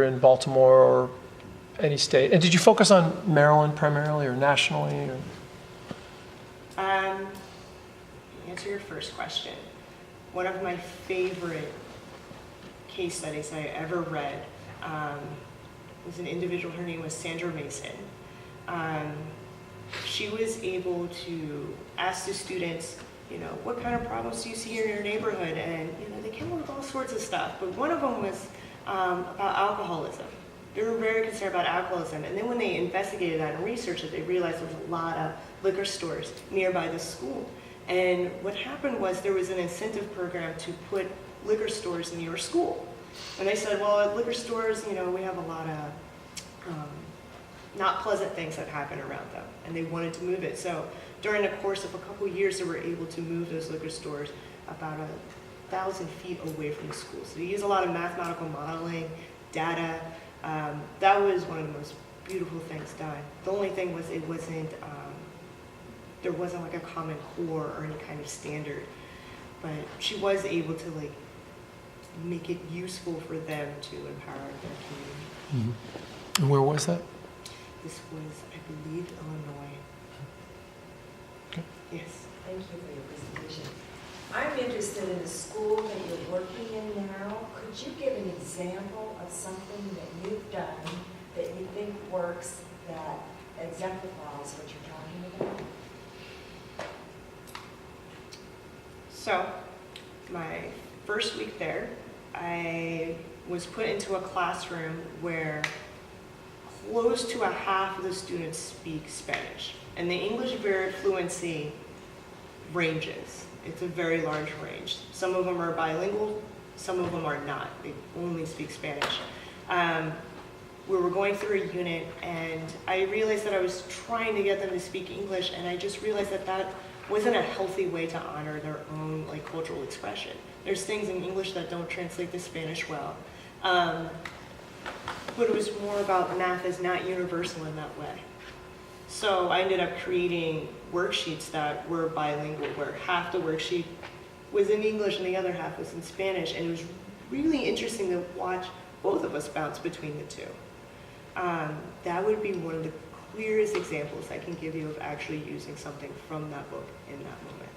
in Baltimore or any state? And did you focus on Maryland primarily or nationally? Or? To answer your first question, one of my favorite case studies I ever read was an individual. Her name was Sandra Mason. She was able to ask the students, what kind of problems do you see in your neighborhood? And they came up with all sorts of stuff. But one of them was about alcoholism. They were very concerned about alcoholism. And then when they investigated that and researched it, they realized there was a lot of liquor stores nearby the school. And what happened was there was an incentive program to put liquor stores in your school. And they said, well, at liquor stores, we have a lot of not pleasant things that happen around them. And they wanted to move it. So during the course of a couple of years, they were able to move those liquor stores about 1,000 feet away from the school. So they use a lot of mathematical modeling, data. That was one of the most beautiful things done. The only thing was it wasn't, there wasn't like a common core or any kind of standard. But she was able to make it useful for them to empower their community. Mm-hmm. And where was that? This was, I believe, Illinois. Okay. Yes. Thank you for your presentation. I'm interested in the school that you're working in now. Could you give an example of something that you've done that you think works, that exemplifies what you're talking about? So, my first week there, I was put into a classroom where close to a half of the students speak Spanish. And the English fluency ranges. It's a very large range. Some of them are bilingual, some of them are not. They only speak Spanish. We were going through a unit and I realized that I was trying to get them to speak English, and I just realized that that wasn't a healthy way to honor their own cultural expression. There's things in English that don't translate to Spanish well. But it was more about math is not universal in that way. So I ended up creating worksheets that were bilingual, where half the worksheet was in English and the other half was in Spanish. And it was really interesting to watch both of us bounce between the two. That would be one of the clearest examples I can give you of actually using something from that book in that moment.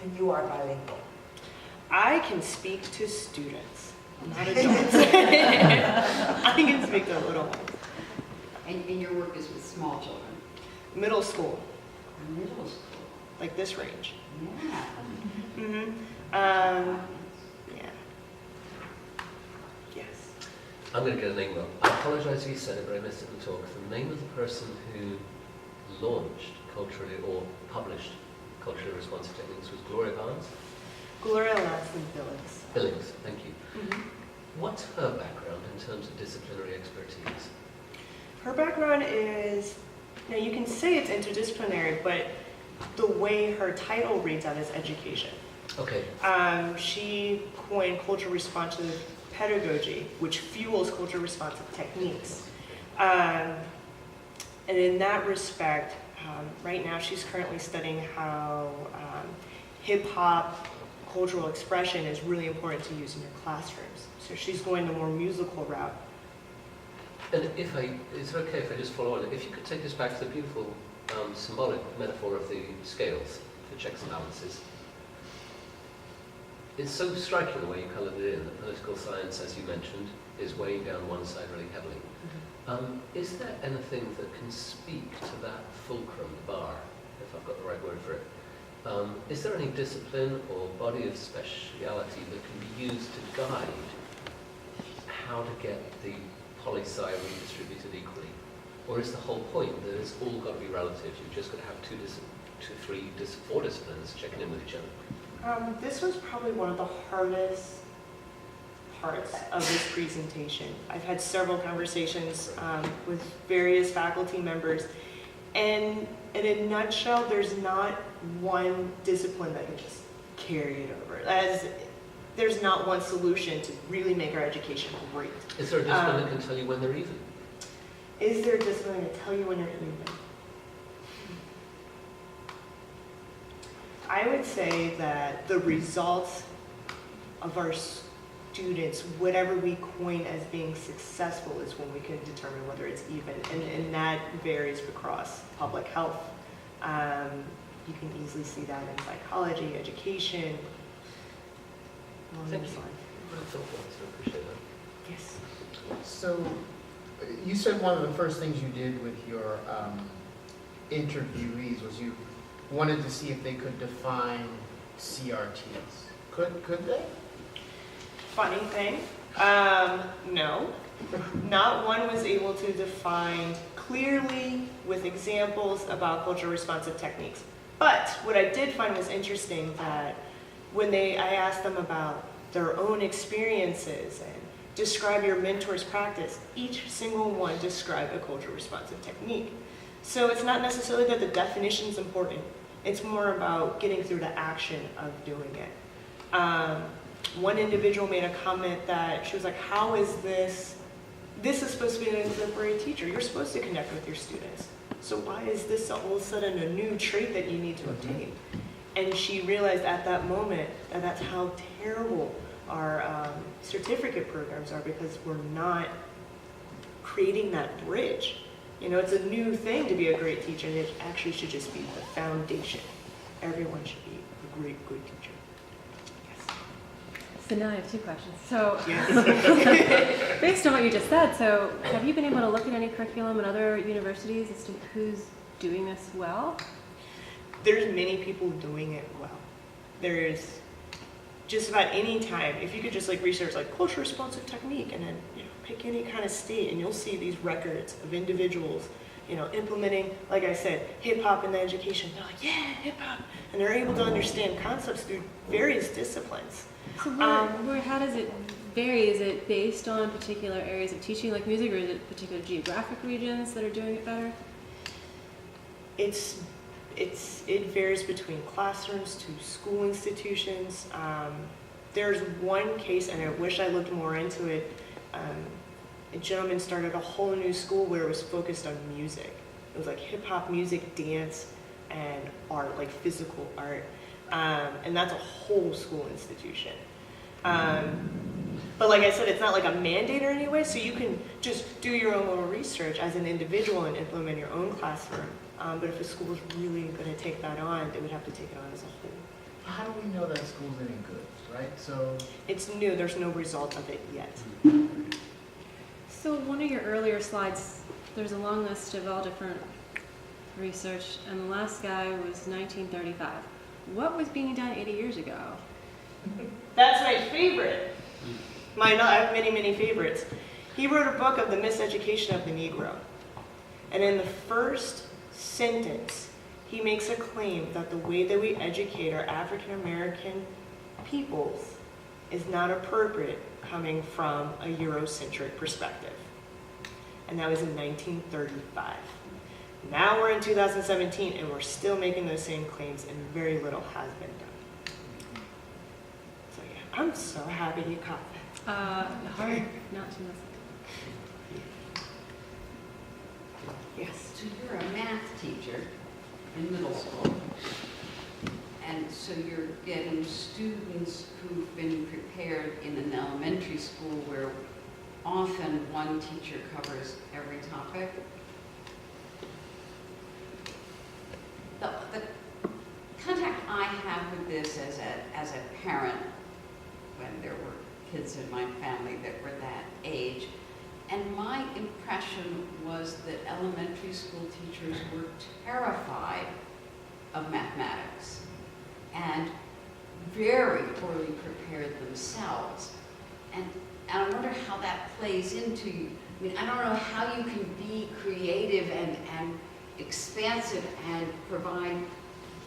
And you are bilingual. I can speak to students, not adults. I can speak to little ones. And your work is with small children? Middle school. Middle school. Like this range. Yeah. Mm-hmm. Yeah. Yes. I'm going to get a name wrong. I apologize if you said it, but I missed it in the talk. The name of the person who launched culturally or published culturally responsive techniques was Gloria Barnes? Gloria Lashley Billings. Billings, thank you. Mm-hmm. What's her background in terms of disciplinary expertise? Her background is, you can say it's interdisciplinary, but the way her title reads out is education. Okay. She coined culture responsive pedagogy, which fuels culture responsive techniques. And in that respect, right now she's currently studying how hip-hop cultural expression is really important to use in your classrooms. So she's going the more musical route. And is it okay if I just follow on? If you could take us back to the beautiful symbolic metaphor of the scales, the checks and balances. It's so striking the way you coloured it in. The political science, as you mentioned, is weighing down one side really heavily. Mm-hmm. Is there anything that can speak to that fulcrum, bar, if I've got the right word for it? Is there any discipline or body of speciality that can be used to guide how to get the poly-sci redistributed equally? Or is the whole point that it's all got to be relative? You've just got to have four disciplines checking in with each other. This was probably one of the hardest parts of this presentation. I've had several conversations with various faculty members, and in a nutshell, there's not one discipline that can just carry it over. There's not one solution to really make our education great. Is there a discipline that can tell you when they're even? Is there a discipline to tell you when you're even? I would say that the results of our students, whatever we coin as being successful is when we can determine whether it's even, and that varies across public health. You can easily see that in psychology, education, along Thank those you. lines. Very thoughtful, so I appreciate that. Yes. So, you said one of the first things you did with your interviewees was you wanted to see if they could define CRTs. Could they? Funny thing, no. Not one was able to define clearly with examples about culturally responsive techniques. But what I did find was interesting that when I asked them about their own experiences and describe your mentor's practice, each single one described a culturally responsive technique. So it's not necessarily that the definition is important. It's more about getting through the action of doing it. One individual made a comment that she was like, how is this is supposed to be an exemplary teacher. You're supposed to connect with your students. So why is this all of a sudden a new trait that you need to obtain? And she realized at that moment that that's how terrible our certificate programs are, because we're not creating that bridge. You know, it's a new thing to be a great teacher, and it actually should just be the foundation. Everyone should be a great, good teacher. Yes. So now I have two questions. So, Yes. based on what you just said, so have you been able to look at any curriculum in other universities as to who's doing this well? There's many people doing it well. There's just about any time, if you could just like research like culture responsive technique and then pick any kind of state, and you'll see these records of individuals implementing, like I said, hip hop in the education. They're like, yeah, hip hop, and they're able to understand concepts through various disciplines. So how does it vary? Is it based on particular areas of teaching like music, or is it particular geographic regions that are doing it better? It varies between classrooms to school institutions. There's one case, and I wish I looked more into it. A gentleman started a whole new school where it was focused on music. It was like hip hop, music, dance, and art, like physical art. And that's a whole school institution. But like I said, it's not like a mandate or any way, so you can just do your own little research as an individual and implement your own classroom. But if a school is really going to take that on, they would have to take it on as a whole. How do we know that school's any good, right? So, It's new, there's no result of it yet. So one of your earlier slides, there's a long list of all different research, and the last guy was 1935. What was being done 80 years ago? That's my favorite. I have many, many favorites. He wrote a book of the miseducation of the Negro. And in the first sentence, he makes a claim that the way that we educate our African American peoples is not appropriate coming from a Eurocentric perspective. And that was in 1935. Now we're in 2017 and we're still making those same claims, and very little has been done. So yeah, I'm so happy you caught that. Hard not to miss Yes. So you're a math teacher in middle school, and so you're getting students who've been prepared in an elementary school where often one teacher covers every topic. The contact I have with this as a parent, when there were kids in my family that were that age, and my impression was that elementary school teachers were terrified of mathematics and very poorly prepared themselves. And I wonder how that plays into, I mean, I don't know how you can be creative and expansive and provide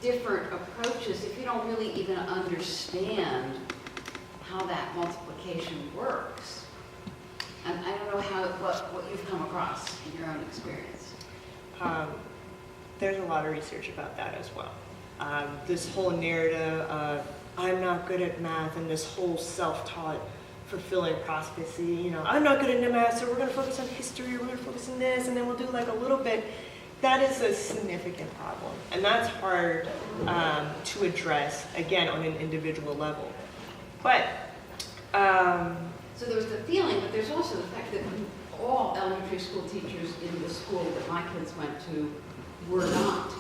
different approaches if you don't really even understand how that multiplication works. And I don't know what you've come across in your own experience. There's a lot of research about that as well. This whole narrative of I'm not good at math, and this whole self-taught fulfilling prophecy, I'm not good at math, so we're going to focus on history, we're going to focus on this, and then we'll do like a little bit. That is a significant problem, and that's hard to address, again, on an individual level. But So there was the feeling, but there's also the fact that all elementary school teachers in the school that my kids went to were not,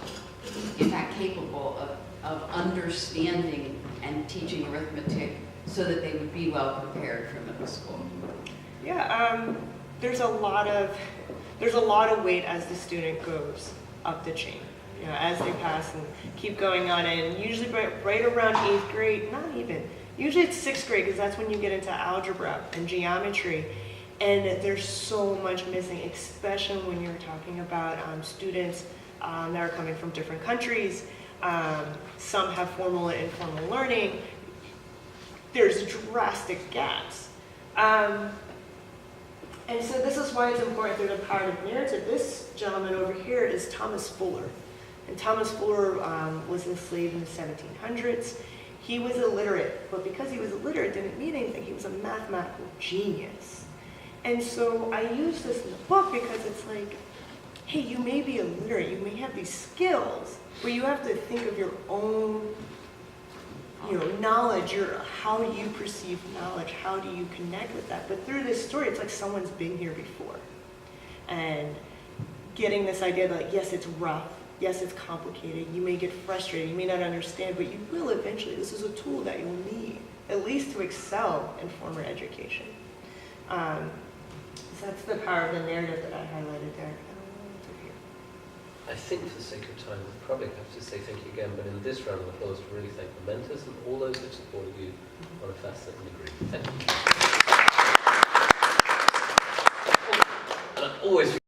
in fact, capable of understanding and teaching arithmetic so that they would be well prepared for middle school. Yeah, there's a lot of weight as the student goes up the chain. You know, as they pass and keep going on, and usually right around 8th grade, not even. Usually it's 6th grade because that's when you get into algebra and geometry, and there's so much missing, especially when you're talking about students that are coming from different countries. Some have formal and informal learning. There's drastic gaps. And so this is why it's important through the power of narrative. This gentleman over here is Thomas Fuller. And Thomas Fuller was enslaved in the 1700s. He was illiterate, but because he was illiterate didn't mean anything. He was a mathematical genius. And so I use this in the book because it's like, hey, you may be illiterate, you may have these skills, but you have to think of your own knowledge, how you perceive knowledge, how do you connect with that? But through this story, it's like someone's been here before. And getting this idea that, yes, it's rough, yes, it's complicated, you may get frustrated, you may not understand, but you will eventually. This is a tool that you'll need, at least to excel in formal education. So that's the power of the narrative that I highlighted there. I think for the sake of time, we'll probably have to say thank you again, but in this round of applause, to really thank the mentors and all those who supported you on a fascinating degree. Thank you. And I always